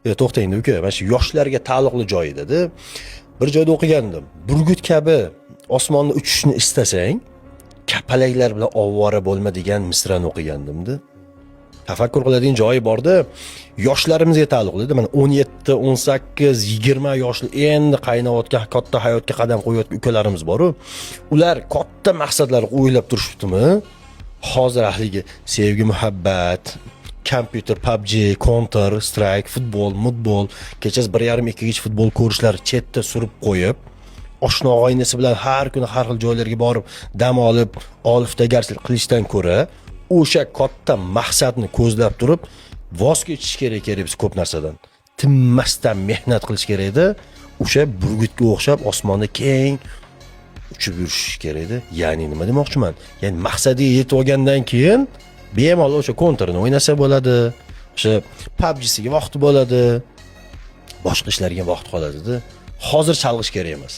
To'xtang uka, mana shu yoshlarga taalluqli joy edi. Bir joyda o'qigandim. Burgut kabi osmonda uchishni istasang, kapalaklar bilan ovvora bo'lma degan misrani o'qigandim-da. Tafakkur qiladigan joyi borda, yoshlarimizga taalluqli. Mana 17, 18, 20 yoshli endi qaynayotgan, katta hayotga qadam qo'yayotgan ukalarimiz bor-ku. Ular katta maqsadlar o'ylab turishibdimi? Hozir ahliga sevgi, muhabbat, kompyuter, PUBG, Counter Strike, futbol, kechasi 1:30-2gacha futbol ko'rishlar chetda surib qo'yib, oshna og'aynisi bilan har kuni har xil joylarga borib, dam olib, oliftagarchilik qilishdan ko'ra, o'sha katta maqsadni ko'zlab turib, voz kechish kerak biz ko'p narsadan. Tinmasdan mehnat qilish kerak edi. O'sha burgutga o'xshab osmonda keng uchib yurish kerak edi. Ya'ni nima demoqchiman? Ya'ni maqsadiga yetib olgandan keyin bemalol o'sha kontrni o'ynasa bo'ladi. O'sha PUBG'siga vaqt bo'ladi. Boshqa ishlarga vaqt qoladi-da. Hozir chalg'ish kerak emas.